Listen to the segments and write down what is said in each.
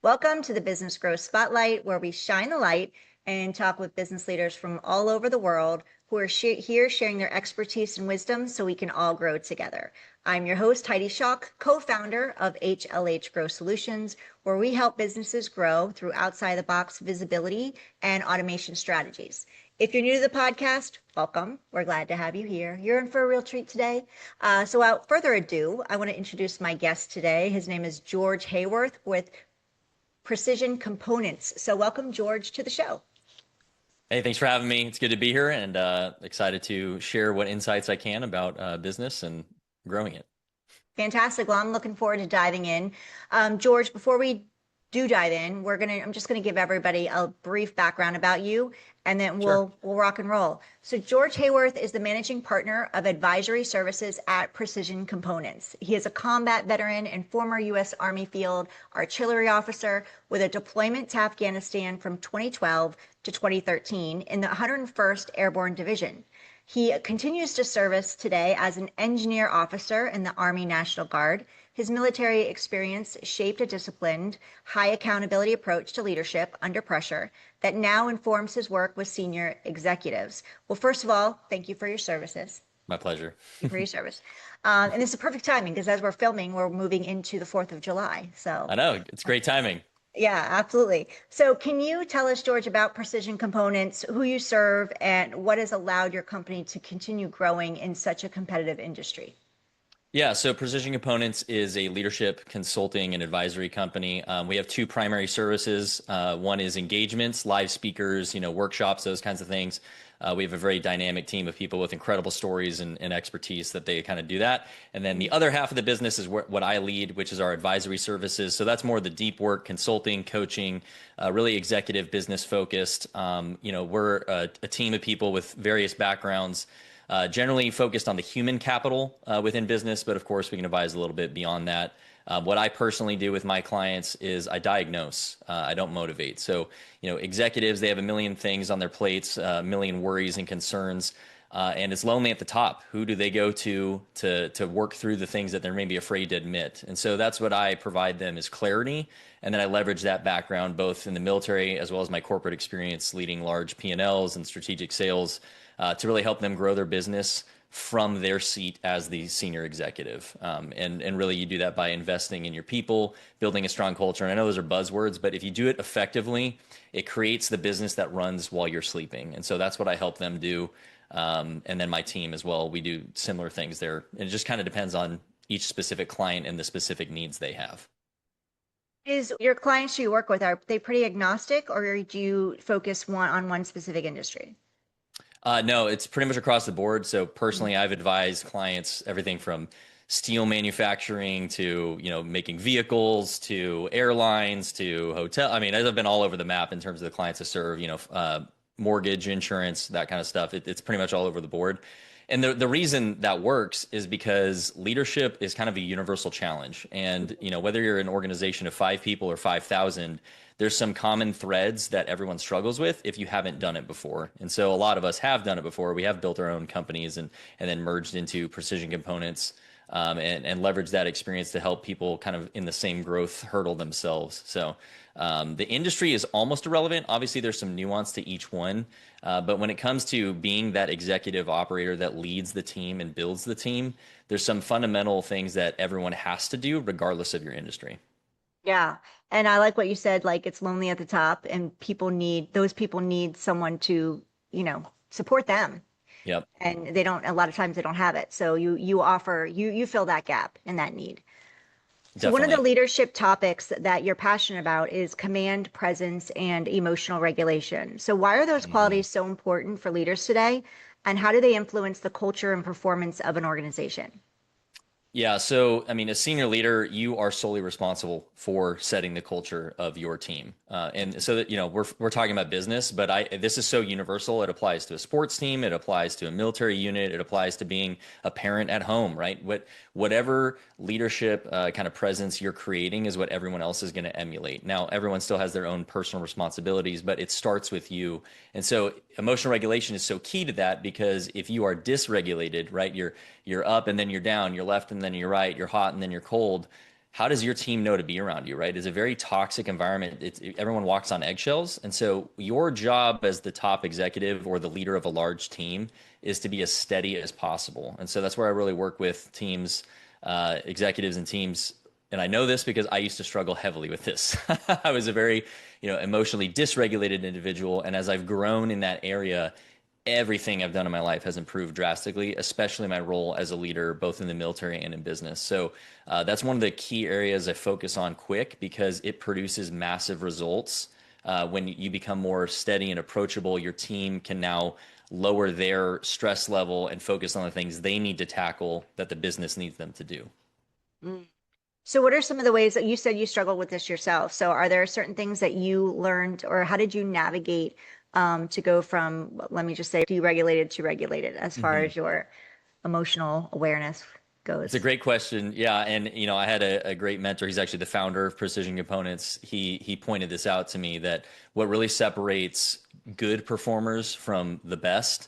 Welcome to the Business Growth Spotlight, where we shine the light and talk with business leaders from all over the world who are here sharing their expertise and wisdom so we can all grow together. I'm your host, Heidi Schalk, co-founder of HLH Growth Solutions, where we help businesses grow through outside-the-box visibility and automation strategies. If you're new to the podcast, welcome. We're glad to have you here. You're in for a real treat today. So without further ado, I want to introduce my guest today. His name is George Hayworth with Precision Components. So welcome, George, to the show. Hey, thanks for having me. It's good to be here and excited to share what insights I can about business and growing it. Fantastic. Well, I'm looking forward to diving in. George, before we do dive in, I'm just gonna give everybody a brief background about you, and then we'll rock and roll. So George Hayworth is the managing partner of advisory services at Precision Components. He is a combat veteran and former U.S. Army Field Artillery officer with a deployment to Afghanistan from 2012 to 2013 in the 101st Airborne Division. He continues to service today as an engineer officer in the Army National Guard. His military experience shaped a disciplined, high accountability approach to leadership under pressure that now informs his work with senior executives. Well, first of all, thank you for your services. My pleasure. Thank you for your service. And this is perfect timing because as we're filming, we're moving into the 4th of July. So I know, it's great timing. Yeah, absolutely. So can you tell us, George, about Precision Components, who you serve, and what has allowed your company to continue growing in such a competitive industry? Yeah, so Precision Components is a leadership consulting and advisory company. We have two primary services. One is engagements, live speakers, workshops, those kinds of things. We have a very dynamic team of people with incredible stories and expertise that they kind of do that. And then the other half of the business is what I lead, which is our advisory services. So that's more the deep work, consulting, coaching, really executive business focused. We're a team of people with various backgrounds, generally focused on the human capital within business, but of course we can advise a little bit beyond that. What I personally do with my clients is I diagnose, I don't motivate. So, executives, they have a million things on their plates, a million worries and concerns, and it's lonely at the top. Who do they go to work through the things that they're maybe afraid to admit? And so that's what I provide them is clarity. And then I leverage that background both in the military as well as my corporate experience leading large P&Ls and strategic sales to really help them grow their business from their seat as the senior executive. And really you do that by investing in your people, building a strong culture. And I know those are buzzwords, but if you do it effectively, it creates the business that runs while you're sleeping. And so that's what I help them do. And then my team as well, we do similar things there. And it just kind of depends on each specific client and the specific needs they have. Is your clients you work with, are they pretty agnostic, or do you focus on one specific industry? No, it's pretty much across the board. So personally, I've advised clients everything from steel manufacturing to, making vehicles to airlines to hotel. I mean, I've been all over the map in terms of the clients I serve, mortgage, insurance, that kind of stuff. It's pretty much all over the board. And the reason that works is because leadership is kind of a universal challenge. And, whether you're an organization of 5 people or 5,000, there's some common threads that everyone struggles with if you haven't done it before. And so a lot of us have done it before. We have built our own companies and then merged into Precision Components and leverage that experience to help people kind of in the same growth hurdle themselves. So the industry is almost irrelevant. Obviously, there's some nuance to each one. But when it comes to being that executive operator that leads the team and builds the team, there's some fundamental things that everyone has to do regardless of your industry. Yeah. And I like what you said, like it's lonely at the top and those people need someone to, support them. Yep. And a lot of times they don't have it. So you fill that gap and that need. So Definitely. one of the leadership topics that you're passionate about is command, presence, and emotional regulation. So why are those qualities so important for leaders today? And how do they influence the culture and performance of an organization? Yeah. So, I mean, as senior leader, you are solely responsible for setting the culture of your team. And so that, we're talking about business, but this is so universal. It applies to a sports team. It applies to a military unit. It applies to being a parent at home, right? Whatever leadership kind of presence you're creating is what everyone else is going to emulate. Now, everyone still has their own personal responsibilities, but it starts with you. And so emotional regulation is so key to that, because if you are dysregulated, right, you're up and then you're down, you're left and then you're right, you're hot and then you're cold, how does your team know to be around you, right? It's a very toxic environment. Everyone walks on eggshells. And so your job as the top executive or the leader of a large team is to be as steady as possible. And so that's where I really work with teams, executives and teams. And I know this because I used to struggle heavily with this. I was a very, emotionally dysregulated individual. And as I've grown in that area, everything I've done in my life has improved drastically, especially my role as a leader, both in the military and in business. So that's one of the key areas I focus on quick because it produces massive results. When you become more steady and approachable, your team can now lower their stress level and focus on the things they need to tackle that the business needs them to do. Mm. So what are some of the ways that you said you struggled with this yourself? So are there certain things that you learned, or how did you navigate to go from, let me just say, deregulated to regulated as far Mhm. as your emotional awareness It's a goes? great question. Yeah, and I had a great mentor. He's actually the founder of Precision Components. He pointed this out to me that what really separates good performers from the best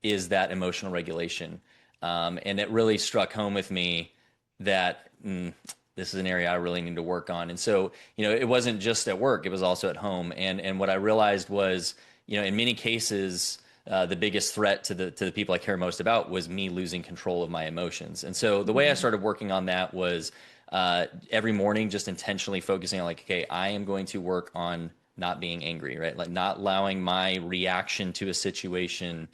is that emotional regulation. And it really struck home with me that this is an area I really need to work on. And so, it wasn't just at work; it was also at home. And what I realized was, in many cases, the biggest threat to the people I care most about was me losing control of my emotions. And so the way I Mhm. started working on that was every morning just intentionally focusing on like, okay, I am going to work on not being angry, right? Like not allowing my reaction to a situation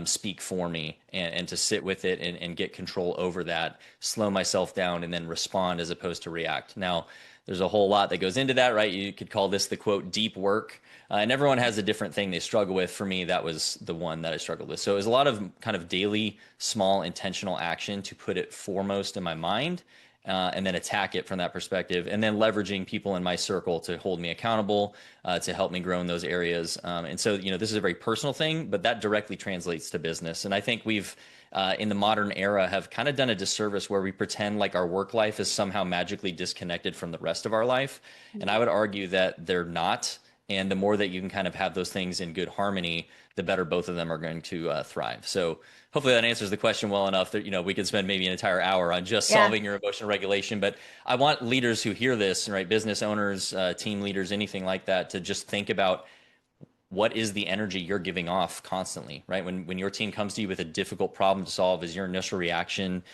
speak for me, and to sit with it and get control over that, slow myself down and then respond as opposed to react. Now, there's a whole lot that goes into that, right? You could call this the quote deep work. And everyone has a different thing they struggle with. For me, that was the one that I struggled with. So it was a lot of kind of daily, small, intentional action to put it foremost in my mind, and then attack it from that perspective. And then leveraging people in my circle to hold me accountable, to help me grow in those areas. And so, this is a very personal thing, but that directly translates to business. And I think we've, in the modern era, have kind of done a disservice where we pretend like our work life is somehow magically disconnected from the rest of our life. And I would argue that they're not. And the more that you can kind of have those things in good harmony, the better both of them are going to thrive. So hopefully that answers the question well enough that we could spend maybe an entire hour on just Yeah. solving your emotional regulation. But I want leaders who hear this, right, business owners, team leaders, anything like that, to just think about what is the energy you're giving off constantly, right? When your team comes to you with a difficult problem to solve, is your initial reaction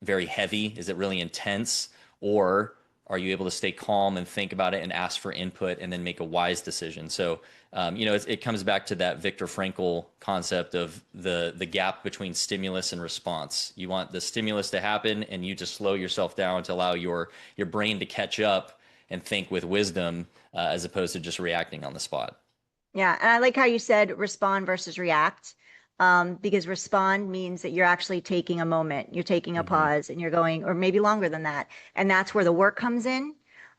very heavy? Is it really intense? Or are you able to stay calm and think about it and ask for input and then make a wise decision? So, it comes back to that Viktor Frankl concept of the gap between stimulus and response. You want the stimulus to happen and you just slow yourself down to allow your brain to catch up and think with wisdom, as opposed to just reacting on the spot. Yeah, and I like how you said respond versus react, because respond means that you're actually taking a moment, you're taking a Hmm. pause, and you're going, or maybe longer than that. And that's where the work comes in,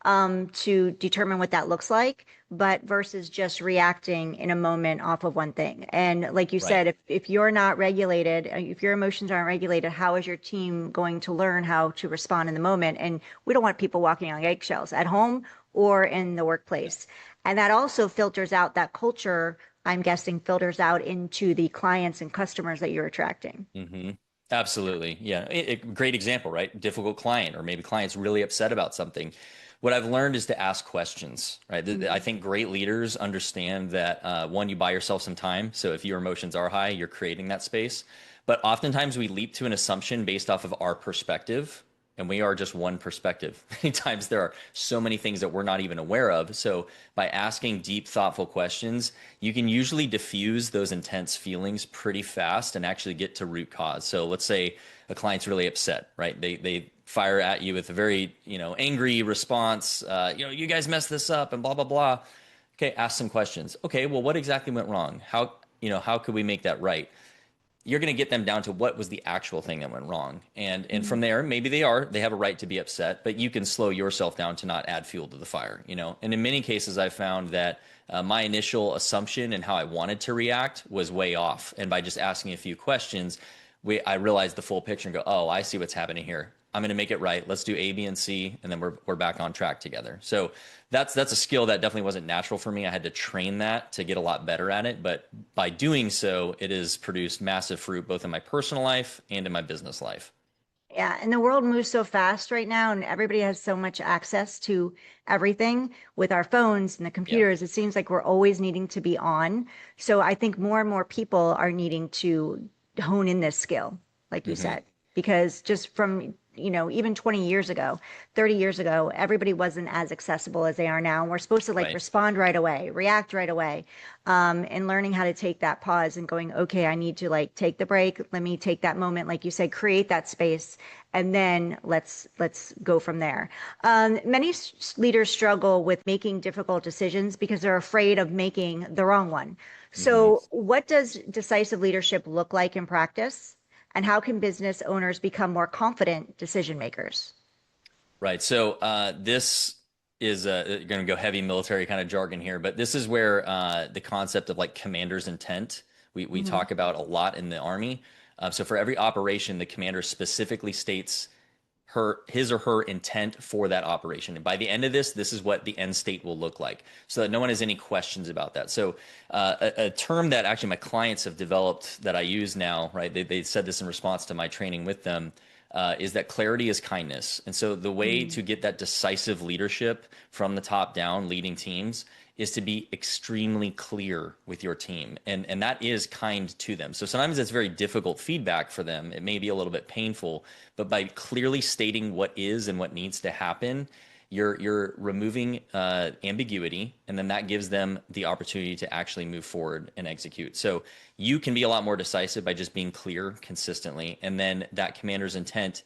to determine what that looks like, but versus just reacting in a moment off of one thing. And like you Right. said, if you're not regulated, if your emotions aren't regulated, how is your team going to learn how to respond in the moment? And we don't want people walking on eggshells at home or in the workplace. And that also filters out that culture, I'm guessing, filters out into the clients and customers that you're attracting. Hmm. Absolutely. Yeah. Great example, right? Difficult client, or maybe client's really upset about something. What I've learned is to ask questions, right? I Mhm. think great leaders understand that, one, you buy yourself some time. So if your emotions are high, you're creating that space. But oftentimes we leap to an assumption based off of our perspective, and we are just one perspective. Many times there are so many things that we're not even aware of. So by asking deep, thoughtful questions, you can usually diffuse those intense feelings pretty fast and actually get to root cause. So let's say a client's really upset, right? They fire at you with a very, angry response. You guys messed this up and blah blah blah. Okay, ask some questions. Okay, well, what exactly went wrong? How could we make that right? You're going to get them down to what was the actual thing that went wrong. And from Mhm. there, maybe they have a right to be upset, but you can slow yourself down to not add fuel to the fire. And in many cases, I've found that my initial assumption and how I wanted to react was way off. And by just asking a few questions, I realized the full picture and go, oh, I see what's happening here. I'm going to make it right. Let's do A, B, and C, and then we're back on track together. So that's a skill that definitely wasn't natural for me. I had to train that to get a lot better at it. But by doing so, it has produced massive fruit both in my personal life and in my business life. Yeah, and the world moves so fast right now, and everybody has so much access to everything with our phones and the Yeah. computers. It seems like we're always needing to be on. So I think more and more people are needing to hone in this skill, like you Hmm. said, because just from, even 20 years ago, 30 years ago, everybody wasn't as accessible as they are now. And we're supposed to like Right. respond right away, react right away, and learning how to take that pause and going, okay, I need to like take the break. Let me take that moment, like you said, create that space, and then let's go from there. Many leaders struggle with making difficult decisions because they're afraid of making the wrong one. Hmm. So, what does decisive leadership look like in practice? And how can business owners become more confident decision makers? Right. So this is going to go heavy military kind of jargon here, but this is where the concept of like commander's intent we Mhm. talk about a lot in the Army. So for every operation, the commander specifically states his or her intent for that operation. And by the end of this, this is what the end state will look like, so that no one has any questions about that. So a term that actually my clients have developed that I use now, right? They said this in response to my training with them. Is that clarity is kindness. And so the way Mm. to get that decisive leadership from the top down, leading teams, is to be extremely clear with your team. And that is kind to them. So sometimes it's very difficult feedback for them. It may be a little bit painful, but by clearly stating what is and what needs to happen, you're removing ambiguity, and then that gives them the opportunity to actually move forward and execute. So you can be a lot more decisive by just being clear consistently, and then that commander's intent,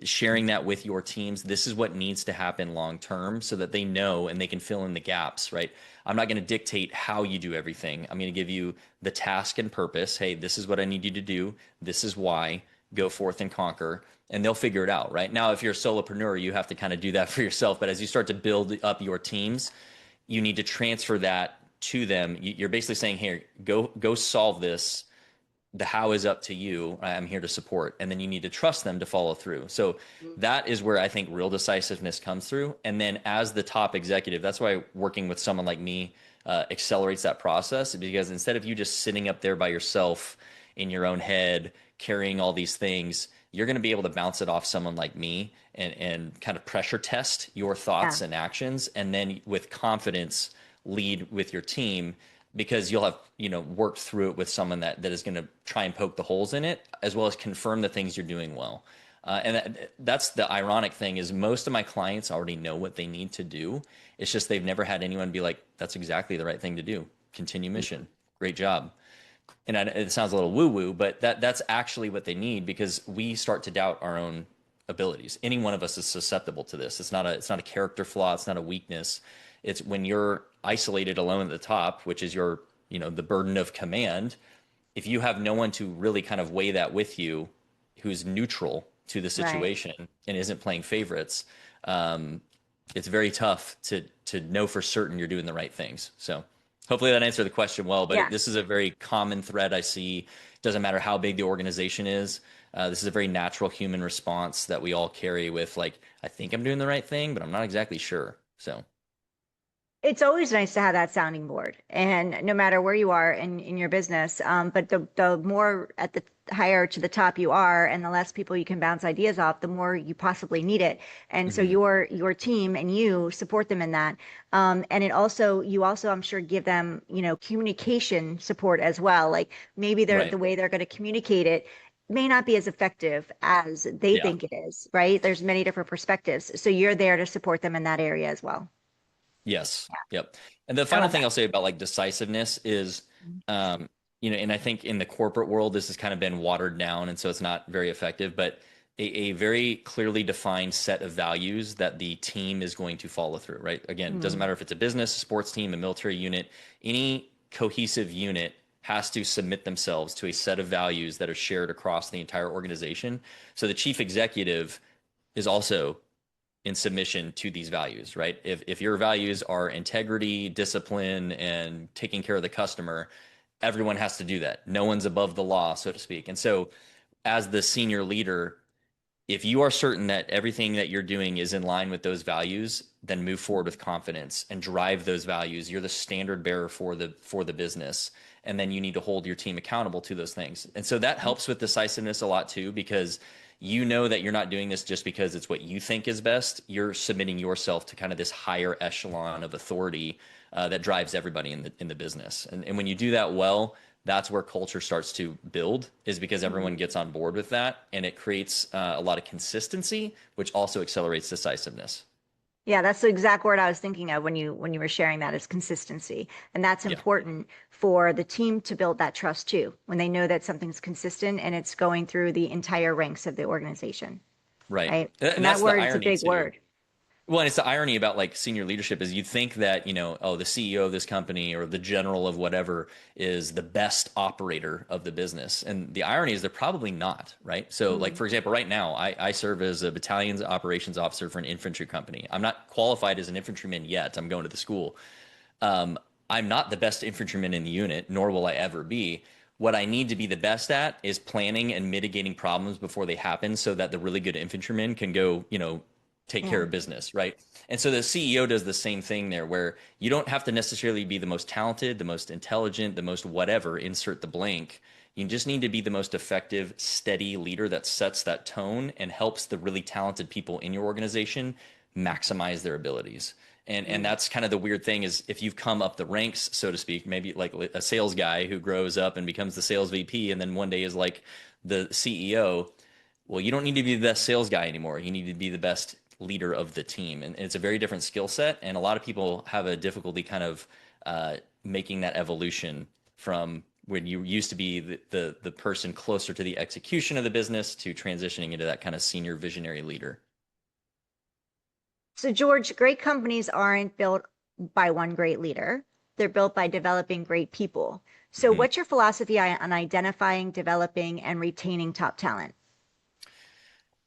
sharing that with your teams. This is what needs to happen long term, so that they know and they can fill in the gaps. Right? I'm not going to dictate how you do everything. I'm going to give you the task and purpose. Hey, this is what I need you to do. This is why. Go forth and conquer, and they'll figure it out. Right now, if you're a solopreneur, you have to kind of do that for yourself. But as you start to build up your teams, you need to transfer that to them. You're basically saying, here, go solve this. The how is up to you. I'm here to support. And then you need to trust them to follow through. So that is where I think real decisiveness comes through. And then as the top executive, that's why working with someone like me accelerates that process, because instead of you just sitting up there by yourself in your own head, carrying all these things, you're going to be able to bounce it off someone like me and kind of pressure test your Yeah. thoughts and actions. And then with confidence, lead with your team, because you'll have worked through it with someone that is going to try and poke the holes in it, as well as confirm the things you're doing well. That's the ironic thing, is most of my clients already know what they need to do. It's just they've never had anyone be like, that's exactly the right thing to do. Continue mission. Great job. And it sounds a little woo woo, but that's actually what they need, because we start to doubt our own abilities. Any one of us is susceptible to this. It's not a character flaw. It's not a weakness. It's when you're isolated alone at the top, which is the burden of command. If you have no one to really kind of weigh that with you, who's neutral to the Right. situation and isn't playing favorites, um, it's very tough to know for certain you're doing the right things. So hopefully that answered the question well. But Yeah. this is a very common thread I see. Doesn't matter how big the organization is. This is a very natural human response that we all carry with, like, I think I'm doing the right thing, but I'm not exactly sure. So It's always nice to have that sounding board, and no matter where you are in your business, but the more at the higher to the top you are, and the less people you can bounce ideas off, the more you possibly need it. And so mhm. your team and you support them in that. And you also, I'm sure, give them, communication support as well. Like maybe Right. the way they're going to communicate it may not be as effective as they Yeah. think it is, right? There's many different perspectives. So you're there to support them in that area as well. Yes. Yep. And the I final love thing that. I'll say about like decisiveness is, um, and I think in the corporate world, this has kind of been watered down, and so it's not very effective, but a very clearly defined set of values that the team is going to follow through, right? Again, it doesn't Mm. matter if it's a business, a sports team, a military unit, any cohesive unit has to submit themselves to a set of values that are shared across the entire organization. So the chief executive is also in submission to these values, right? If your values are integrity, discipline, and taking care of the customer, everyone has to do that. No one's above the law, so to speak. And so, as the senior leader, if you are certain that everything that you're doing is in line with those values, then move forward with confidence and drive those values. You're the standard bearer for the business, and then you need to hold your team accountable to those things. And so that helps with decisiveness a lot too, because you know that you're not doing this just because it's what you think is best. You're submitting yourself to kind of this higher echelon of authority that drives everybody in the business. And when you do that well, that's where culture starts to build, is because everyone gets on board with that, and it creates a lot of consistency, which also accelerates decisiveness. Yeah, that's the exact word I was thinking of when you were sharing that is consistency. And that's Yeah, important for the team to build that trust too, when they know that something's consistent and it's going through the entire ranks of the organization, right. right? And And that that's the word is a irony big too. word. Well, and it's the irony about like senior leadership is you think that, oh, the CEO of this company or the general of whatever is the best operator of the business. And the irony is they're probably not, right? So, like, Mm. for example, right now, I serve as a battalion's operations officer for an infantry company. I'm not qualified as an infantryman yet. I'm going to the school. Um, I'm not the best infantryman in the unit, nor will I ever be. What I need to be the best at is planning and mitigating problems before they happen so that the really good infantrymen can go, take care Yeah. of business, right? And so the CEO does the same thing there, where you don't have to necessarily be the most talented, the most intelligent, the most whatever, insert the blank. You just need to be the most effective, steady leader that sets that tone and helps the really talented people in your organization maximize their abilities. And Mm. that's kind of the weird thing is if you've come up the ranks, so to speak, maybe like a sales guy who grows up and becomes the sales VP and then one day is like the CEO. Well, you don't need to be the best sales guy anymore. You need to be the best leader of the team. And it's a very different skill set. And a lot of people have a difficulty kind of making that evolution from when you used to be the person closer to the execution of the business to transitioning into that kind of senior visionary leader. So, George, great companies aren't built by one great leader. They're built by developing great people. So, Mhm. what's your philosophy on identifying, developing, and retaining top talent?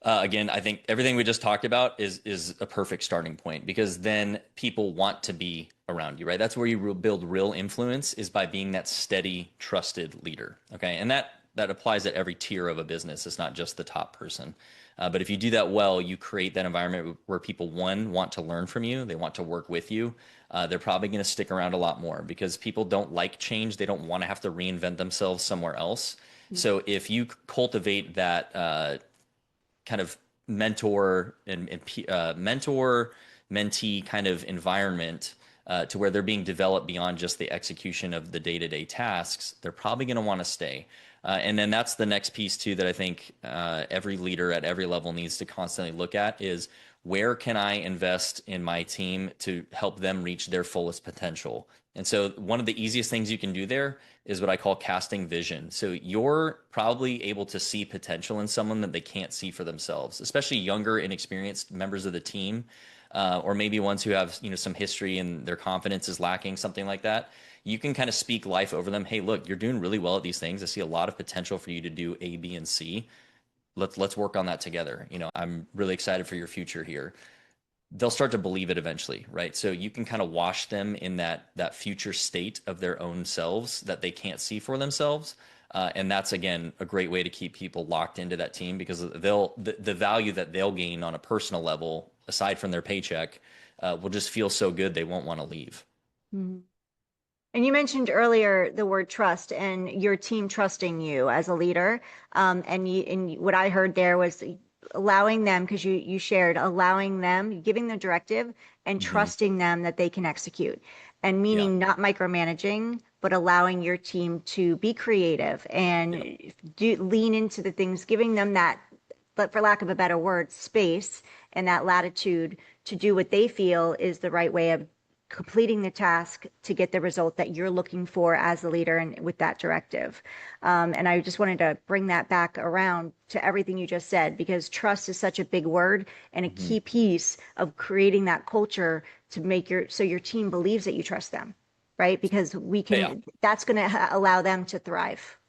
Again, I think everything we just talked about is a perfect starting point because then people want to be around you, right? That's where you build real influence is by being that steady, trusted leader. Okay, and that applies at every tier of a business. It's not just the top person. But if you do that well, you create that environment where people one want to learn from you, they want to work with you. They're probably going to stick around a lot more because people don't like change. They don't want to have to reinvent themselves somewhere else. So if you cultivate that kind of mentor mentee kind of environment to where they're being developed beyond just the execution of the day-to-day tasks, they're probably going to want to stay. And then that's the next piece too that I think every leader at every level needs to constantly look at is where can I invest in my team to help them reach their fullest potential? And so one of the easiest things you can do there is what I call casting vision. So you're probably able to see potential in someone that they can't see for themselves, especially younger, inexperienced members of the team, or maybe ones who have some history and their confidence is lacking, something like that. You can kind of speak life over them. Hey, look, you're doing really well at these things. I see a lot of potential for you to do A, B, and C. Let's work on that together. I'm really excited for your future here. They'll start to believe it eventually, right? So you can kind of wash them in that future state of their own selves that they can't see for themselves. And that's again a great way to keep people locked into that team because the value that they'll gain on a personal level, aside from their paycheck, will just feel so good they won't want to leave. Mhm. And you mentioned earlier the word trust and your team trusting you as a leader. And what I heard there was allowing them, because you shared, allowing them, giving the directive and Hmm. trusting them that they can execute. And Yeah. meaning not micromanaging, but allowing your team to be creative Yep. and lean into the things, giving them that, but for lack of a better word, space and that latitude to do what they feel is the right way of completing the task to get the result that you're looking for as a leader and with that directive. And I just wanted to bring that back around to everything you just said, because trust is such a big word and a Hmm. key piece of creating that culture to make so your team believes that you trust them, right? Because Yeah. that's going to allow them to thrive.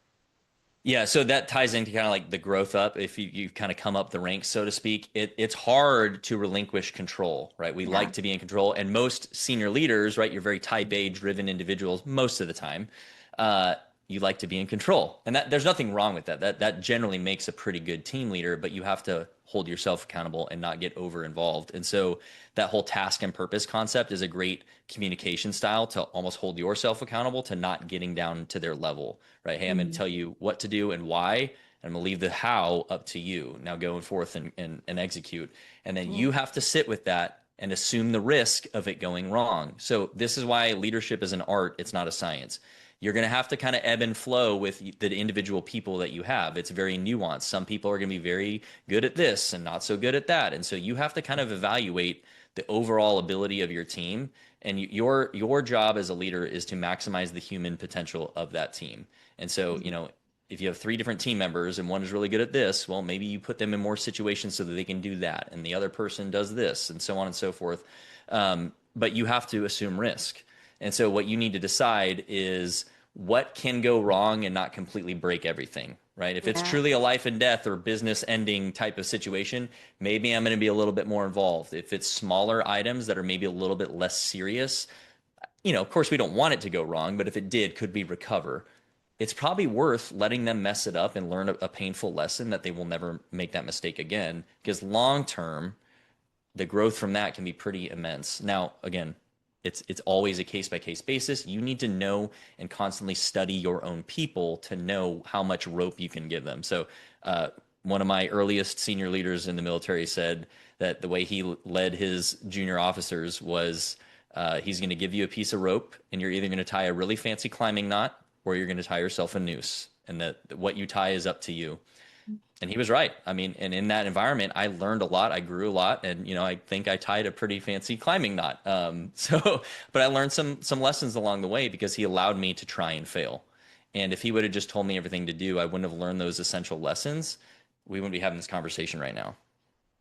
Yeah, so that ties into kind of like the growth up. If you kind of come up the ranks, so to speak, it's hard to relinquish control, right? We Yeah. like to be in control, and most senior leaders, right? You're very type A driven individuals most of the time. Uh, you like to be in control, and that there's nothing wrong with that. That generally makes a pretty good team leader, but you have to hold yourself accountable and not get over involved. And so that whole task and purpose concept is a great communication style to almost hold yourself accountable to not getting down to their level, right? Hey, I'm going to Mhm. tell you what to do and why, and I'm going to leave the how up to you. Now go forth and execute. And then you have to sit with that and assume the risk of it going wrong. So this is why leadership is an art. It's not a science. You're going to have to kind of ebb and flow with the individual people that you have. It's very nuanced. Some people are going to be very good at this and not so good at that. And so you have to kind of evaluate the overall ability of your team. And your job as a leader is to maximize the human potential of that team. And so, if you have 3 different team members and one is really good at this, well, maybe you put them in more situations so that they can do that. And the other person does this and so on and so forth. But you have to assume risk. And so what you need to decide is what can go wrong and not completely break everything, right? If it's truly a life and death or business ending type of situation, maybe I'm going to be a little bit more involved. If it's smaller items that are maybe a little bit less serious, of course we don't want it to go wrong, but if it did, could we recover? It's probably worth letting them mess it up and learn a painful lesson that they will never make that mistake again, because long term, the growth from that can be pretty immense. Now, again, it's always a case-by-case basis. You need to know and constantly study your own people to know how much rope you can give them. So one of my earliest senior leaders in the military said that the way he led his junior officers was he's going to give you a piece of rope, and you're either going to tie a really fancy climbing knot or you're going to tie yourself a noose, and that what you tie is up to you. And he was right. I mean, and in that environment, I learned a lot. I grew a lot, and I think I tied a pretty fancy climbing knot. But I learned some lessons along the way because he allowed me to try and fail. And if he would have just told me everything to do, I wouldn't have learned those essential lessons. We wouldn't be having this conversation right now.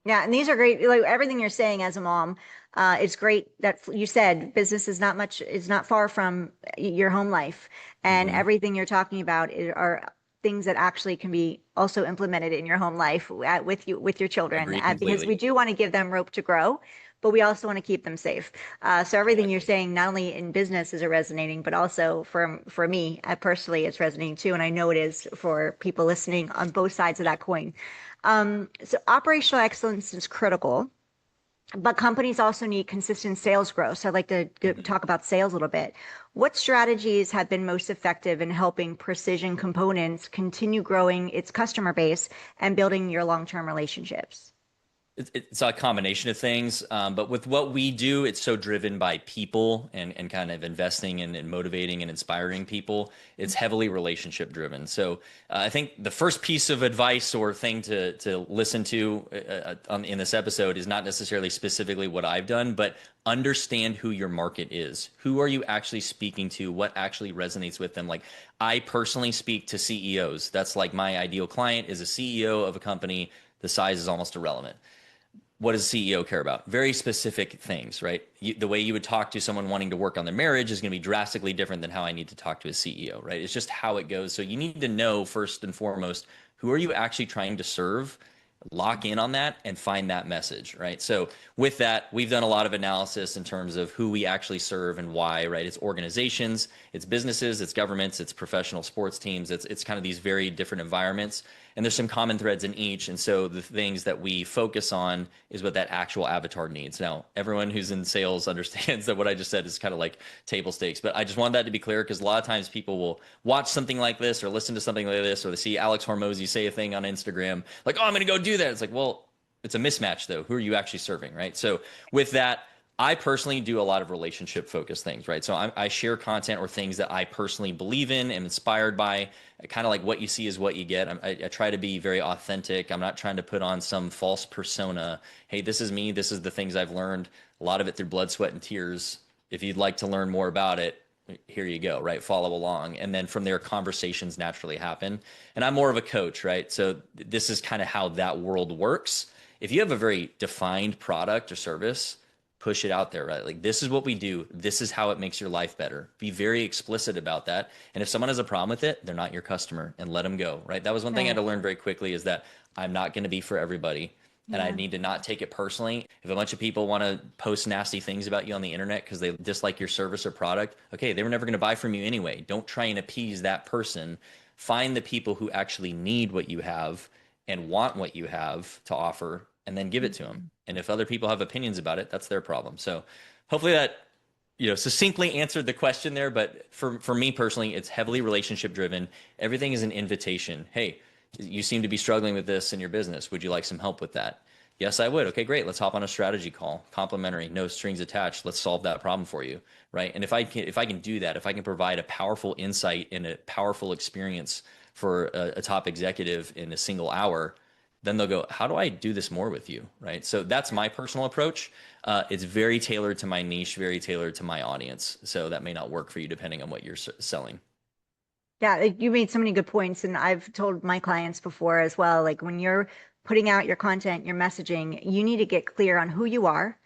Yeah, and these are great. Like everything you're saying as a mom, it's great that you said business is not far from your home life, and everything you're talking about are things that actually can be also implemented in your home life with your children, Agree because we completely. do want to give them rope to grow, but we also want to keep them safe. So everything you're saying, not only in business is it resonating, but also for me personally, it's resonating too, and I know it is for people listening on both sides of that coin. So operational excellence is critical, but companies also need consistent sales growth. So I'd like to talk about sales a little bit. What strategies have been most effective in helping Precision Components continue growing its customer base and building your long-term relationships? It's a combination of things, but with what we do, it's so driven by people and kind of investing and motivating and inspiring people. It's heavily relationship driven. So I think the first piece of advice or thing to listen to in this episode is not necessarily specifically what I've done, but understand who your market is. Who are you actually speaking to? What actually resonates with them? Like, I personally speak to CEOs. That's like my ideal client is a CEO of a company. The size is almost irrelevant. What does a CEO care about? Very specific things, right? The way you would talk to someone wanting to work on their marriage is going to be drastically different than how I need to talk to a CEO, right? It's just how it goes. So you need to know first and foremost, who are you actually trying to serve? Lock in on that and find that message, right? So with that, we've done a lot of analysis in terms of who we actually serve and why, right? It's organizations, it's businesses, it's governments, it's professional sports teams. It's kind of these very different environments. And there's some common threads in each. And so the things that we focus on is what that actual avatar needs. Now, everyone who's in sales understands that what I just said is kind of like table stakes. But I just want that to be clear because a lot of times people will watch something like this or listen to something like this, or they see Alex Hormozy say a thing on Instagram like, oh, I'm going to go do that. It's like, well, it's a mismatch though. Who are you actually serving, right? So with that, I personally do a lot of relationship focused things, right? So I share content or things that I personally believe in, am inspired by. Kind of like what you see is what you get. I try to be very authentic. I'm not trying to put on some false persona. Hey, this is me. This is the things I've learned. A lot of it through blood, sweat, and tears. If you'd like to learn more about it, here you go, right? Follow along. And then from there, conversations naturally happen. And I'm more of a coach, right? So this is kind of how that world works. If you have a very defined product or service, push it out there, right? Like, this is what we do. This is how it makes your life better. Be very explicit about that. And if someone has a problem with it, they're not your customer, and let them go, right? That was one thing I had to learn very quickly, is that I'm not going to be for everybody. And I need to not take it personally. If a bunch of people want to post nasty things about you on the internet because they dislike your service or product, okay, they were never going to buy from you anyway. Don't try and appease that person. Find the people who actually need what you have and want what you have to offer, and then give it to them. And if other people have opinions about it, that's their problem. So hopefully that, succinctly answered the question there. But for me personally, it's heavily relationship driven. Everything is an invitation. Hey, you seem to be struggling with this in your business. Would you like some help with that? Yes, I would. Okay, great. Let's hop on a strategy call. Complimentary, no strings attached. Let's solve that problem for you, right? And if I can do that, if I can provide a powerful insight and a powerful experience for a top executive in a single hour, then they'll go, how do I do this more with you, right? So that's my personal approach. It's very tailored to my niche, very tailored to my audience. So that may not work for you depending on what you're selling. Yeah, you made so many good points, and I've told my clients before as well, like when you're putting out your content, your messaging, you need to get clear on who you are,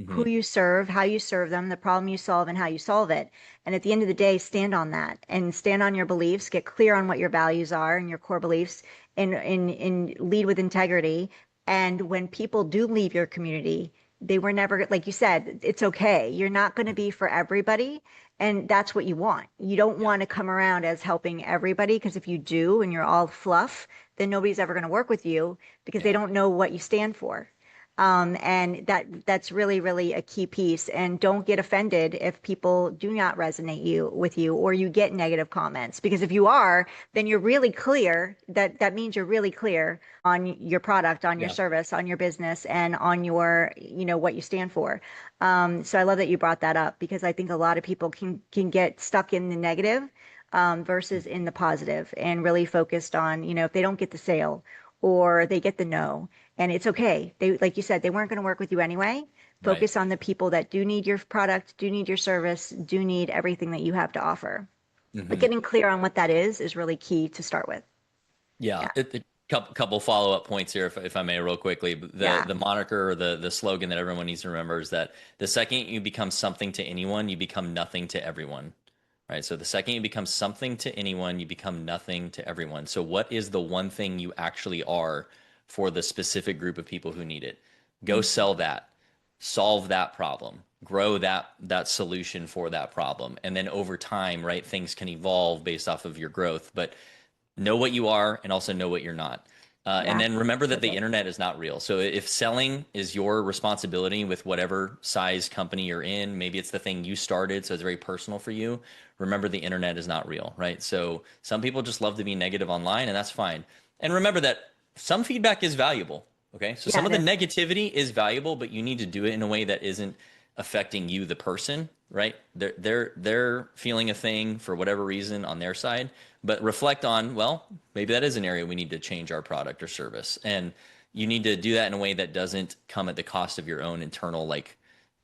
who Hmm. you serve, how you serve them, the problem you solve, and how you solve it. And at the end of the day, stand on that and stand on your beliefs, get clear on what your values are and your core beliefs, and lead with integrity. And when people do leave your community, they were never, like you said, it's okay. You're not going to be for everybody. And that's what you want. You don't Yeah. want to come around as helping everybody, because if you do and you're all fluff, then nobody's ever going to work with you because they Yeah. don't know what you stand for. And that's really, really a key piece. And don't get offended if people do not resonate with you, or you get negative comments. Because if you are, then you're really clear. That means you're really clear on your product, on your Yeah. service, on your business, and on your, what you stand for. So I love that you brought that up, because I think a lot of people can get stuck in the negative, versus in the positive, and really focused on, if they don't get the sale or they get the no, and it's okay. They, like you said, they weren't going to work with you anyway. Right. Focus on the people that do need your product, do need your service, do need everything that you have to offer. But Hmm. getting clear on what that is really key to start with. Yeah. Yeah. Couple follow up points here, if I may, real quickly. Yeah. The moniker or the slogan that everyone needs to remember is that the second you become something to anyone, you become nothing to everyone. Right. So the second you become something to anyone, you become nothing to everyone. So what is the one thing you actually are for the specific group of people who need it? Go Mhm. sell that, solve that problem, grow that solution for that problem. And then over time, right, things can evolve based off of your growth. But know what you are and also know what you're not. And Yeah. then remember So that the good. internet is not real. So if selling is your responsibility with whatever size company you're in, maybe it's the thing you started, so it's very personal for you. Remember the internet is not real, right? So some people just love to be negative online, and that's fine. And remember that some feedback is valuable. Okay, so Yeah, some of it the is. negativity is valuable, but you need to do it in a way that isn't affecting you, the person, right? They're feeling a thing for whatever reason on their side, but reflect on, well, maybe that is an area we need to change our product or service, and you need to do that in a way that doesn't come at the cost of your own internal like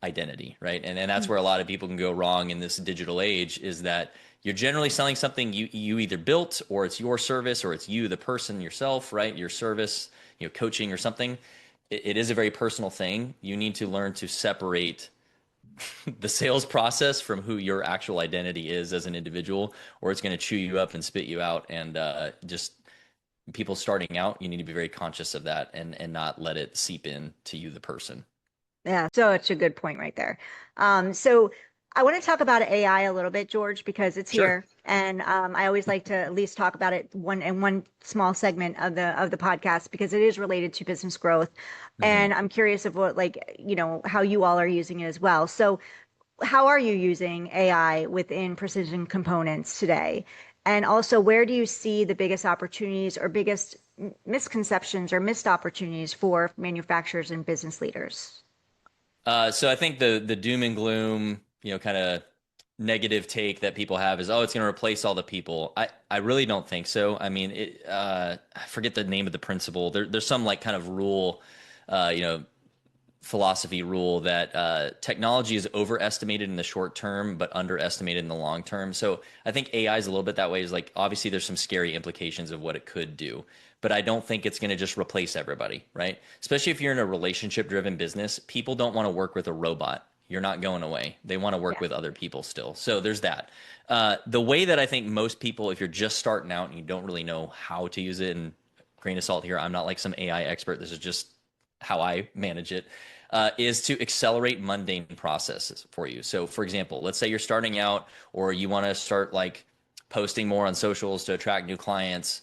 identity, right? And that's where a lot of people can go wrong in this digital age, is that you're generally selling something you either built, or it's your service, or it's you, the person yourself, right? Your service, coaching or something. It is a very personal thing. You need to learn to separate the sales process from who your actual identity is as an individual, or it's going to chew you up and spit you out. And just people starting out, you need to be very conscious of that, and not let it seep in to you, the person. Yeah, so it's a good point right there. So I want to talk about AI a little bit, George, because it's Sure. here, and I always like to at least talk about it one small segment of the podcast, because it is related to business growth, Hmm. and I'm curious of what, like, how you all are using it as well. So how are you using AI within Precision Components today? And also, where do you see the biggest opportunities or biggest misconceptions or missed opportunities for manufacturers and business leaders? So I think the doom and gloom, kind of negative take that people have is, oh, it's going to replace all the people. I really don't think so. I mean, I forget the name of the principle. There's some like kind of rule, uh, you know, philosophy rule that technology is overestimated in the short term, but underestimated in the long term. So I think AI is a little bit that way. Is like, obviously there's some scary implications of what it could do, but I don't think it's going to just replace everybody, right? Especially if you're in a relationship driven business, people don't want to work with a robot. You're not going away. They want to work Yeah. with other people still. So there's that. The way that I think most people, if you're just starting out and you don't really know how to use it, and grain of salt here, I'm not like some AI expert. This is just how I manage it, is to accelerate mundane processes for you. So, for example, let's say you're starting out, or you want to start like posting more on socials to attract new clients.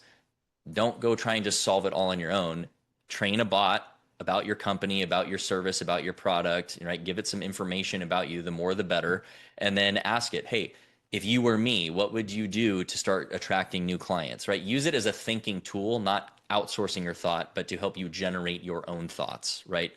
Don't go try and just solve it all on your own. Train a bot about your company, about your service, about your product, right? Give it some information about you. The more, the better. And then ask it, hey, if you were me, what would you do to start attracting new clients, right? Use it as a thinking tool, not outsourcing your thought, but to help you generate your own thoughts, right?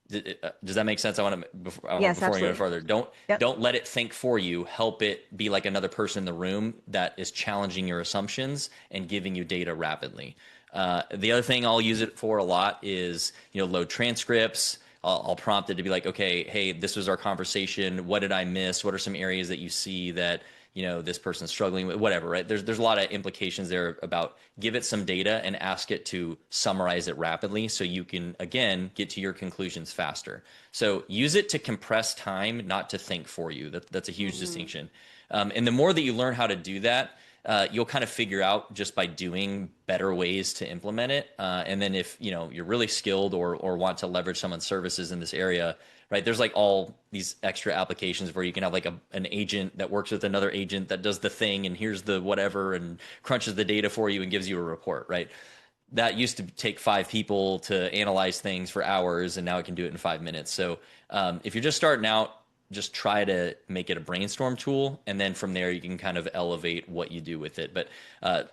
Does that make sense? Yes, Before we go absolutely. further, Yep. don't let it think for you. Help it be like another person in the room that is challenging your assumptions and giving you data rapidly. The other thing I'll use it for a lot is, load transcripts. I'll prompt it to be like, okay, hey, this was our conversation. What did I miss? What are some areas that you see that this person's struggling with? Whatever, right? There's a lot of implications there about give it some data and ask it to summarize it rapidly so you can again get to your conclusions faster. So use it to compress time, not to think for you. That's a huge Mhm. distinction. And the more that you learn how to do that, you'll kind of figure out just by doing better ways to implement it. And then if you're really skilled or want to leverage someone's services in this area, right? There's like all these extra applications where you can have like an agent that works with another agent that does the thing and here's the whatever and crunches the data for you and gives you a report, right? That used to take 5 people to analyze things for hours, and now it can do it in 5 minutes. So if you're just starting out, just try to make it a brainstorm tool, and then from there you can kind of elevate what you do with it. But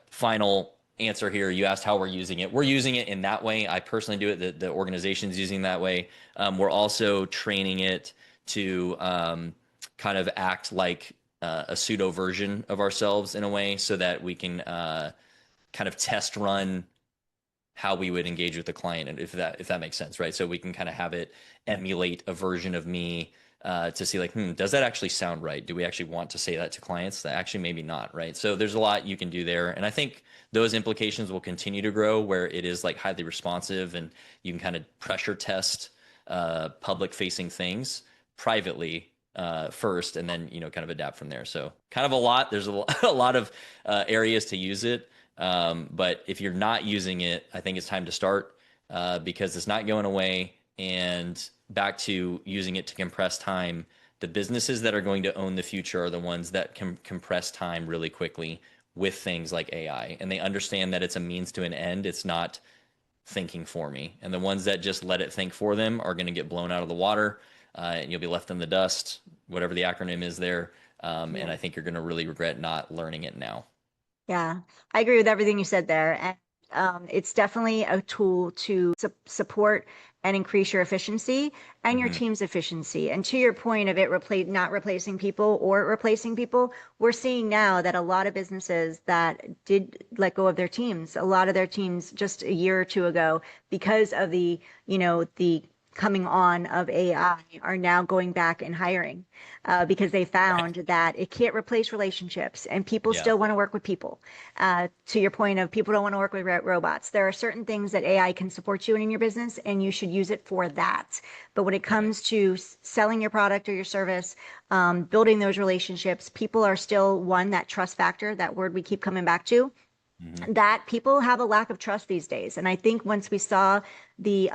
final answer here, you asked how we're using it. We're using it in that way. I personally do it. The organization's using that way. We're also training it to kind of act like a pseudo version of ourselves in a way, so that we can kind of test run how we would engage with the client, and if that makes sense, right? So we can kind of have it emulate a version of me to see like, does that actually sound right? Do we actually want to say that to clients? That actually maybe not, right? So there's a lot you can do there, and I think those implications will continue to grow where it is like highly responsive, and you can kind of pressure test public facing things privately first, and then kind of adapt from there. So kind of a lot. There's a lot of areas to use it. But if you're not using it, I think it's time to start because it's not going away. And back to using it to compress time, the businesses that are going to own the future are the ones that can compress time really quickly with things like AI. And they understand that it's a means to an end. It's not thinking for me. And the ones that just let it think for them are going to get blown out of the water and you'll be left in the dust, whatever the acronym is there. And Yeah. I think you're going to really regret not learning it now. Yeah, I agree with everything you said there. And it's definitely a tool to support and increase your efficiency and your Hmm. team's efficiency. And to your point of it not replacing people or replacing people, we're seeing now that a lot of businesses that did let go of their teams, a lot of their teams just a year or two ago, because of the coming on of AI, are now going back and hiring because they Right. found that it can't replace relationships and people Yeah. still want to work with people. To your point of people don't want to work with robots, there are certain things that AI can support you in your business and you should use it for that. But when it Right. comes to selling your product or your service, building those relationships, people are still one, that trust factor, that word we keep coming back to, Hmm. that people have a lack of trust these days. And I think once we saw the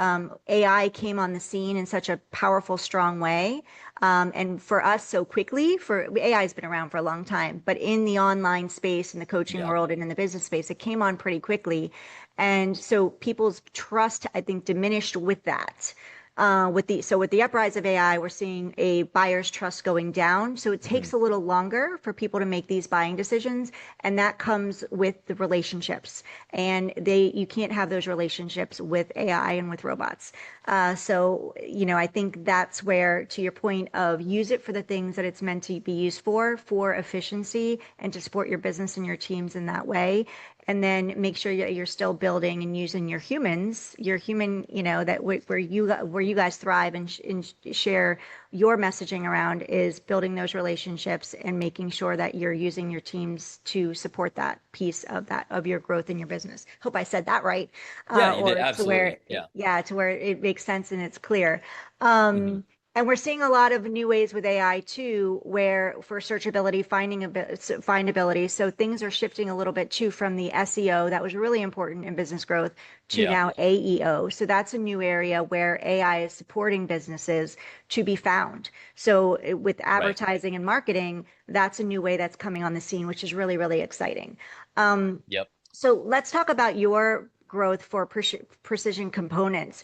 AI came on the scene in such a powerful, strong way, and for us so quickly, for AI has been around for a long time, but in the online space, in the coaching Yeah. world, and in the business space, it came on pretty quickly. And so people's trust, I think, diminished with that. With the uprise of AI, we're seeing a buyer's trust going down. So it Hmm. takes a little longer for people to make these buying decisions, and that comes with the relationships. And you can't have those relationships with AI and with robots. I think that's where, to your point of use it for the things that it's meant to be used for efficiency and to support your business and your teams in that way. And then make sure you're still building and using your human, that where you guys thrive and share your messaging around is building those relationships and making sure that you're using your teams to support that piece of your growth in your business. Hope I said that right, Yeah, you did. or to Absolutely. where, Yeah. yeah, to where it makes sense and it's clear. Hmm. And we're seeing a lot of new ways with AI too, where for searchability, findability. So things are shifting a little bit too from the SEO that was really important in business growth to Yeah. now AEO. So that's a new area where AI is supporting businesses to be found. So with Right. advertising and marketing, that's a new way that's coming on the scene, which is really, really exciting. Um, Yep. so let's talk about your growth for precision components.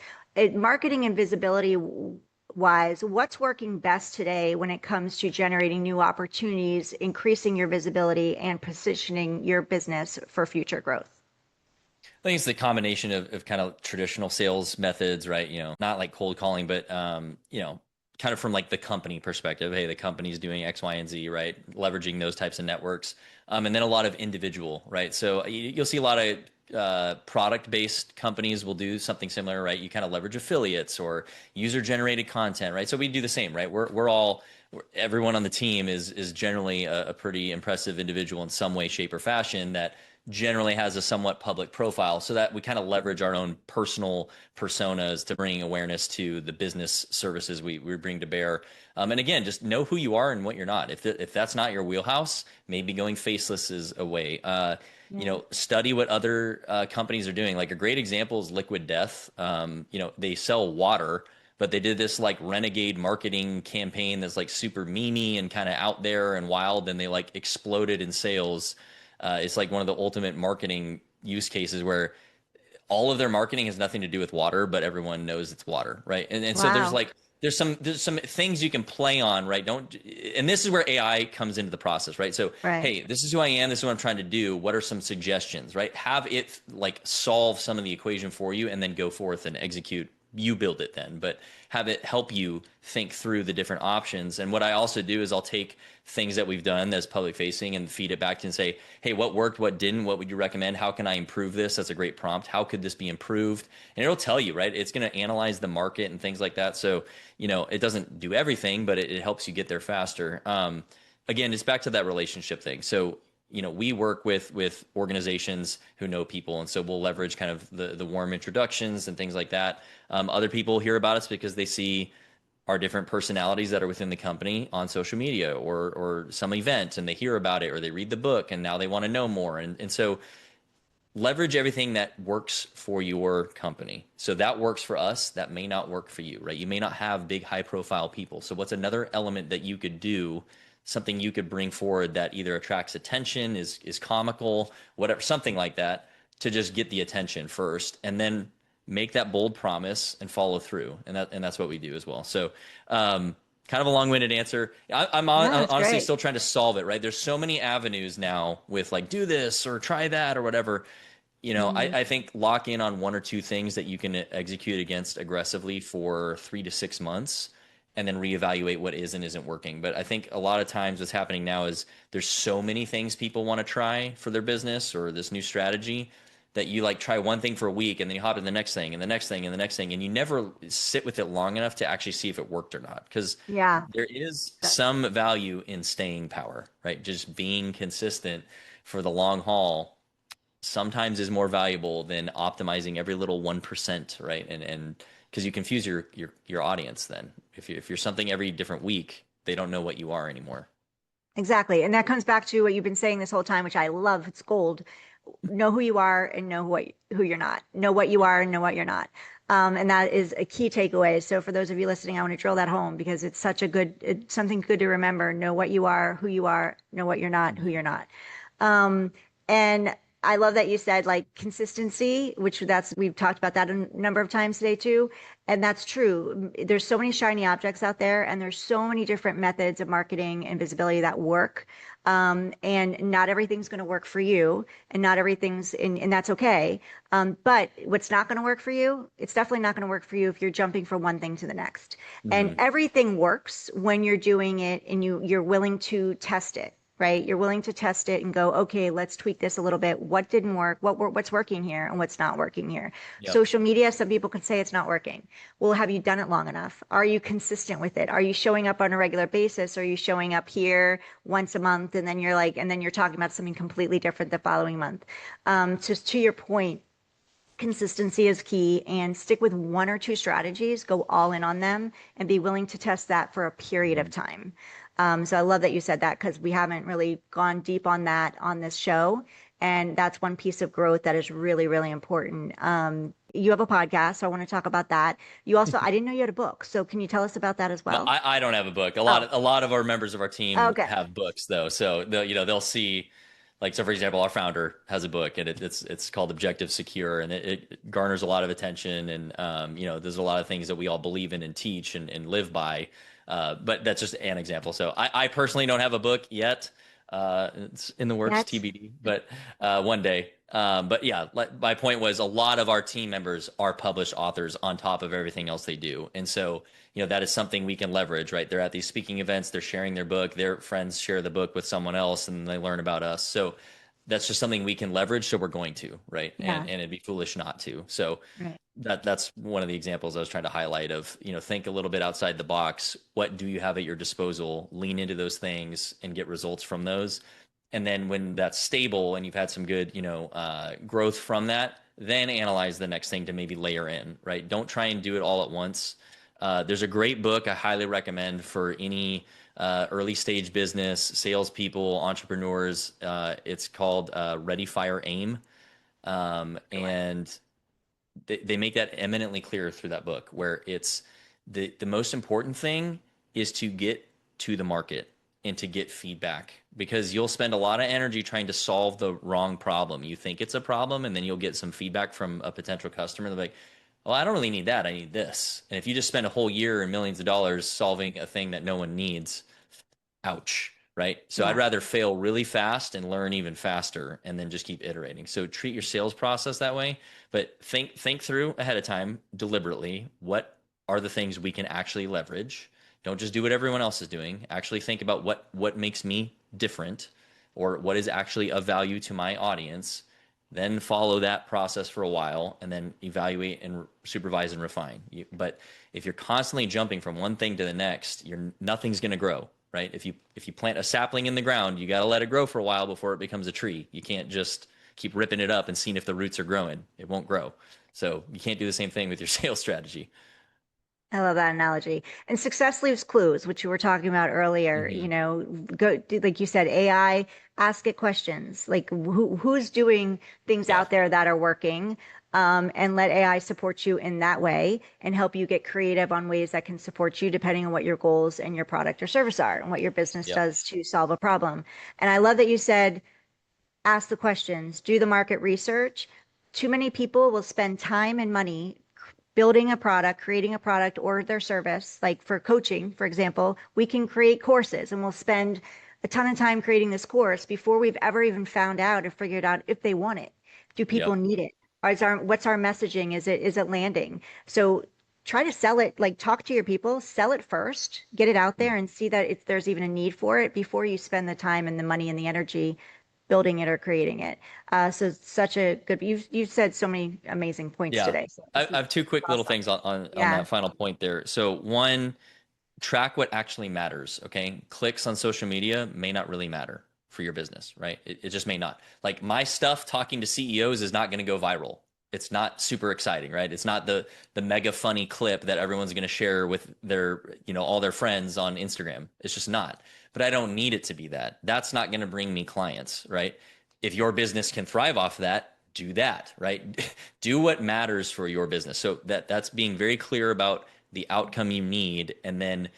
Marketing and visibility, wise, what's working best today when it comes to generating new opportunities, increasing your visibility, and positioning your business for future growth? I think it's the combination of kind of traditional sales methods, right? Not like cold calling, but kind of from like the company perspective. Hey, the company's doing X, Y, and Z, right? Leveraging those types of networks, and then a lot of individual, right? So you'll see a lot of product-based companies will do something similar, right? You kind of leverage affiliates or user-generated content, right? So we do the same, right? Everyone on the team is generally a pretty impressive individual in some way, shape, or fashion that generally has a somewhat public profile, so that we kind of leverage our own personal personas to bring awareness to the business services we bring to bear. And again, just know who you are and what you're not. If that's not your wheelhouse, maybe going faceless is a way. Yeah. Study what other companies are doing. Like a great example is Liquid Death. They sell water, but they did this like renegade marketing campaign that's like super memey and kind of out there and wild, and they like exploded in sales. It's like one of the ultimate marketing use cases where all of their marketing has nothing to do with water, but everyone knows it's water, right? And so there's Wow. like there's some things you can play on, right? Don't And this is where AI comes into the process, right? So Right. hey, this is who I am, this is what I'm trying to do. What are some suggestions, right? Have it like solve some of the equation for you, and then go forth and execute. You build it then, but have it help you think through the different options. And what I also do is I'll take things that we've done that's public facing and feed it back to and say, hey, what worked, what didn't, what would you recommend? How can I improve this? That's a great prompt. How could this be improved? And it'll tell you, right? It's going to analyze the market and things like that. So, it doesn't do everything, but it helps you get there faster. Again, it's back to that relationship thing. So, we work with organizations who know people, and so we'll leverage kind of the warm introductions and things like that. Other people hear about us because they see our different personalities that are within the company on social media or some event, and they hear about it or they read the book and now they want to know more. And so leverage everything that works for your company. So that works for us, that may not work for you, right? You may not have big high profile people. So what's another element that you could do, something you could bring forward that either attracts attention, is comical, whatever, something like that, to just get the attention first, and then make that bold promise and follow through. And that's what we do as well. So kind of a long-winded answer. No, I'm that's honestly great. still trying to solve it, right? There's so many avenues now with like, do this or try that or whatever. Mhm. I think lock in on one or two things that you can execute against aggressively for 3 to 6 months, and then reevaluate what is and isn't working. But I think a lot of times what's happening now is there's so many things people want to try for their business or this new strategy, that you like try one thing for a week and then you hop in the next thing and the next thing and the next thing, and you never sit with it long enough to actually see if it worked or not. Because Yeah. there is That- some value in staying power, right? Just being consistent for the long haul sometimes is more valuable than optimizing every little 1%, right? And because you confuse your audience then. If you're something every different week, they don't know what you are anymore. Exactly. And that comes back to what you've been saying this whole time, which I love. It's gold. Know who you are and know who you're not. Know what you are and know what you're not. And that is a key takeaway. So for those of you listening, I want to drill that home because it's such a it's something good to remember. Know what you are, know what you're not, who Mhm. you're not. And I love that you said like consistency, which we've talked about that a number of times today too. And that's true. There's so many shiny objects out there, and there's so many different methods of marketing and visibility that work. And not everything's going to work for you, and not everything's, and that's okay. But what's not going to work for you, it's definitely not going to work for you if you're jumping from one thing to the next. And Mhm. everything works when you're doing it and you're willing to test it, right? You're willing to test it and go, okay, let's tweak this a little bit. What didn't work? What's working here and what's not working here? Yep. Social media, some people could say it's not working. Well, have you done it long enough? Are you consistent with it? Are you showing up on a regular basis? Are you showing up here once a month and then you're talking about something completely different the following month? Just to your point, consistency is key, and stick with one or two strategies, go all in on them, and be willing to test that for a period of Mhm. time. So I love that you said that because we haven't really gone deep on that on this show. And that's one piece of growth that is really, really important. You have a podcast, so I want to talk about that. You also, I didn't know you had a book. So can you tell us about that as No, well? I don't have a book. A lot Oh, of a lot of our members of our team okay. have books though, so they'll see Like, so for example, our founder has a book, and it's called Objective Secure, and it garners a lot of attention. And there's a lot of things that we all believe in and teach and live by. But that's just an example. So I personally don't have a book yet. It's in the works, That's TBD, but one day. But yeah, my point was a lot of our team members are published authors on top of everything else they do. And so, that is something we can leverage, right? They're at these speaking events, they're sharing their book, their friends share the book with someone else, and they learn about us. So that's just something we can leverage. So we're going to, right? yeah, And it'd be foolish not to. So right. that's one of the examples I was trying to highlight of, think a little bit outside the box. What do you have at your disposal? Lean into those things and get results from those. And then when that's stable and you've had some good, growth from that, then analyze the next thing to maybe layer in, right? Don't try and do it all at once. There's a great book I highly recommend for any early stage business, salespeople, entrepreneurs. It's called Ready, Fire, Aim. And they make that eminently clear through that book, where it's the most important thing is to get to the market and to get feedback, because you'll spend a lot of energy trying to solve the wrong problem. You think it's a problem, and then you'll get some feedback from a potential customer. They're like, well, I don't really need that. I need this. And if you just spend a whole year and millions of dollars solving a thing that no one needs, ouch, right? So I'd Yeah. rather fail really fast and learn even faster and then just keep iterating. So treat your sales process that way, but think through ahead of time deliberately, what are the things we can actually leverage? Don't just do what everyone else is doing. Actually think about what makes me different, or what is actually of value to my audience. Then follow that process for a while and then evaluate and supervise and refine. But if you're constantly jumping from one thing to the next, nothing's going to grow, right? If you plant a sapling in the ground, you got to let it grow for a while before it becomes a tree. You can't just keep ripping it up and seeing if the roots are growing. It won't grow. So you can't do the same thing with your sales strategy. I love that analogy. And success leaves clues, which you were talking about earlier. Hmm. Like you said, AI, ask it questions. Like who's doing things Yeah. out there that are working, and let AI support you in that way and help you get creative on ways that can support you depending on what your goals and your product or service are and what your business Yep. does to solve a problem. And I love that you said, ask the questions, do the market research. Too many people will spend time and money building a product, creating a product or their service. Like for coaching, for example, we can create courses and we'll spend a ton of time creating this course before we've ever even found out or figured out if they want it. Do people Yep. need it? What's our messaging? Is it landing? So try to sell it, like talk to your people, sell it first, get it out there and see that if there's even a need for it before you spend the time and the money and the energy building it or creating it. So such a good, you've said so many amazing points Yeah. today. So I have two quick little awesome. things on Yeah. that final point there. So one, track what actually matters. Okay. Clicks on social media may not really matter for your business, right? It just may not. Like my stuff talking to CEOs is not going to go viral. It's not super exciting, right? It's not the mega funny clip that everyone's going to share with their, all their friends on Instagram. It's just not. But I don't need it to be that. That's not going to bring me clients, right? If your business can thrive off that, do that, right? Do what matters for your business. So that's being very clear about the outcome you need, and then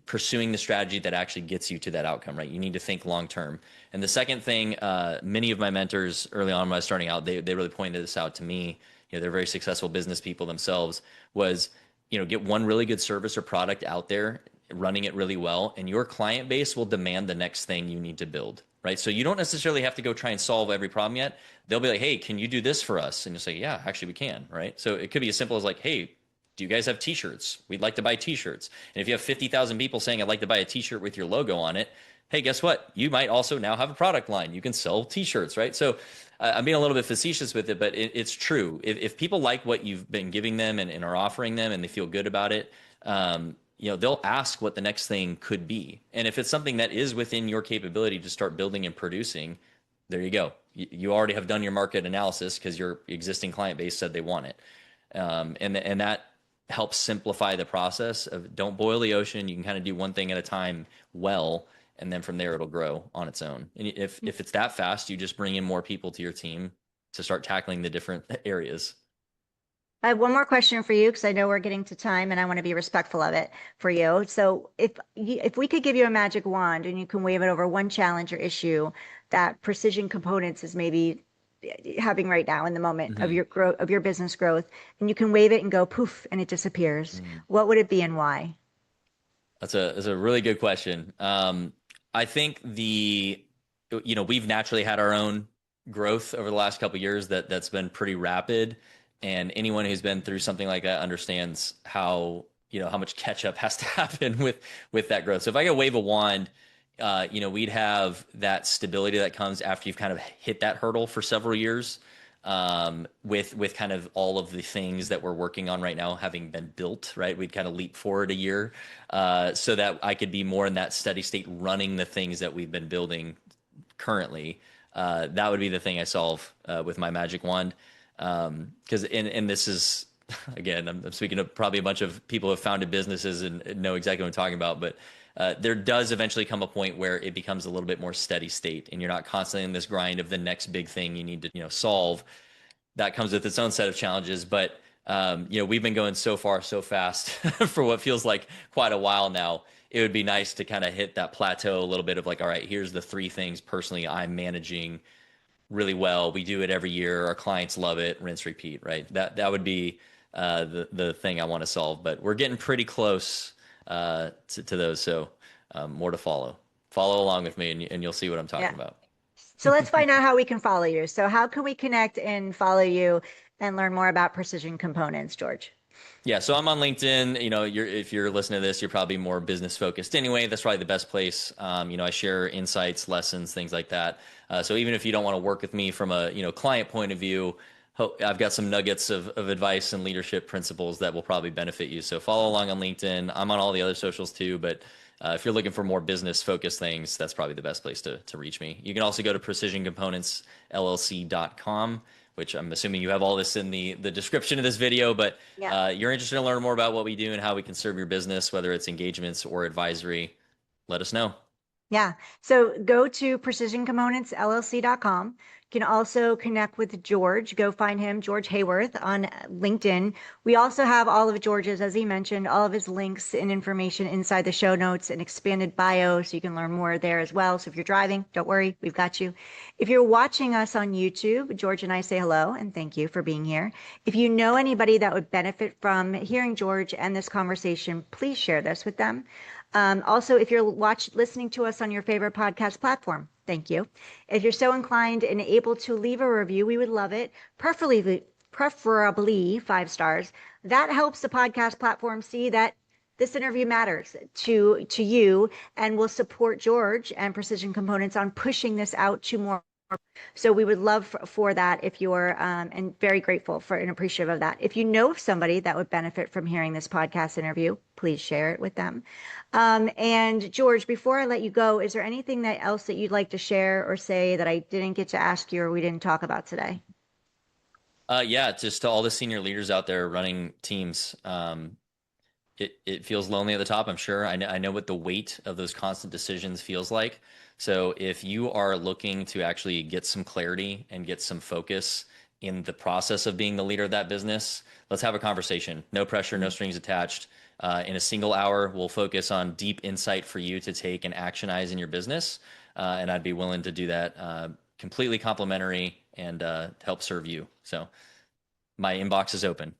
pursuing the strategy that actually gets you to that outcome, right? You need to think long term. And the second thing, many of my mentors early on when I was starting out, they really pointed this out to me. They're very successful business people themselves. Was get one really good service or product out there, running it really well, and your client base will demand the next thing you need to build. Right. So you don't necessarily have to go try and solve every problem yet. They'll be like, hey, can you do this for us? And you'll say, yeah, actually we can. Right. So it could be as simple as like, hey, do you guys have t-shirts? We'd like to buy t-shirts. And if you have 50,000 people saying, I'd like to buy a t-shirt with your logo on it, hey, guess what? You might also now have a product line. You can sell t-shirts, right? So I'm being a little bit facetious with it, but it's true. If people like what you've been giving them and are offering them and they feel good about it, they'll ask what the next thing could be. And if it's something that is within your capability to start building and producing, there you go. You already have done your market analysis because your existing client base said they want it. And that helps simplify the process of don't boil the ocean. You can kind of do one thing at a time well, and then from there it'll grow on its own. And if it's that fast, you just bring in more people to your team to start tackling the different areas. I have one more question for you because I know we're getting to time and I want to be respectful of it for you. So if we could give you a magic wand and you can wave it over one challenge or issue that Precision Components is maybe having right now in the moment of Mhm. your growth of your business growth, and you can wave it and go poof and it disappears, Mm. what would it be and why? That's a really good question. I think we've naturally had our own growth over the last couple of years that's been pretty rapid, and anyone who's been through something like that understands how much catch up has to happen with that growth. So if I could wave a wand, we'd have that stability that comes after you've kind of hit that hurdle for several years, with kind of all of the things that we're working on right now having been built, right? We'd kind of leap forward a year, so that I could be more in that steady state running the things that we've been building currently. That would be the thing I solve with my magic wand. Because and this is again, I'm speaking to probably a bunch of people who have founded businesses and know exactly what I'm talking about, but there does eventually come a point where it becomes a little bit more steady state, and you're not constantly in this grind of the next big thing you need to solve. That comes with its own set of challenges, but we've been going so far so fast for what feels like quite a while now. It would be nice to kind of hit that plateau a little bit of like, all right, here's the three things personally I'm managing really well. We do it every year. Our clients love it. Rinse, repeat, right? That would be the thing I want to solve. But we're getting pretty close to those. So more to follow. Follow along with me, and you'll see what I'm Yeah. talking about. So let's find out how we can follow you. So how can we connect and follow you and learn more about Precision Components, George? Yeah, so I'm on LinkedIn. If you're listening to this, you're probably more business focused anyway. That's probably the best place. I share insights, lessons, things like that. So even if you don't want to work with me from a client point of view, I've got some nuggets of advice and leadership principles that will probably benefit you. So follow along on LinkedIn. I'm on all the other socials too, but if you're looking for more business focused things, that's probably the best place to reach me. You can also go to precisioncomponentsllc.com, which I'm assuming you have all this in the description of this video, but Yeah. you're interested in learning more about what we do and how we can serve your business, whether it's engagements or advisory, let us know. Yeah. So go to precisioncomponentsllc.com. You can also connect with George. Go find him, George Hayworth, on LinkedIn. We also have all of George's, as he mentioned, all of his links and information inside the show notes and expanded bio, so you can learn more there as well. So if you're driving, don't worry, we've got you. If you're watching us on YouTube, George and I say hello and thank you for being here. If you know anybody that would benefit from hearing George and this conversation, please share this with them. Also, if you're listening to us on your favorite podcast platform, thank you. If you're so inclined and able to leave a review, we would love it. Preferably 5 stars. That helps the podcast platform see that this interview matters to you and will support George and Precision Components on pushing this out to more. So we would love for that if you're, and very grateful for and appreciative of that. If you know of somebody that would benefit from hearing this podcast interview, please share it with them. And George, before I let you go, is there anything else that you'd like to share or say that I didn't get to ask you or we didn't talk about today? Yeah, just to all the senior leaders out there running teams. It feels lonely at the top, I'm sure. I know what the weight of those constant decisions feels like. So if you are looking to actually get some clarity and get some focus in the process of being the leader of that business, let's have a conversation. No pressure, no strings attached. In a single hour, we'll focus on deep insight for you to take and actionize in your business. And I'd be willing to do that completely complimentary and help serve you. So my inbox is open.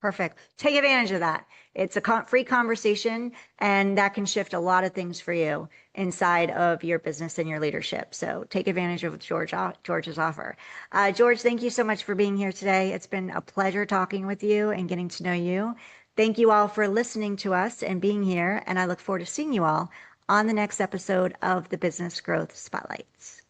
Perfect. Take advantage of that. It's a free conversation, and that can shift a lot of things for you inside of your business and your leadership. So take advantage of George's offer. George, thank you so much for being here today. It's been a pleasure talking with you and getting to know you. Thank you all for listening to us and being here, and I look forward to seeing you all on the next episode of the Business Growth Spotlights.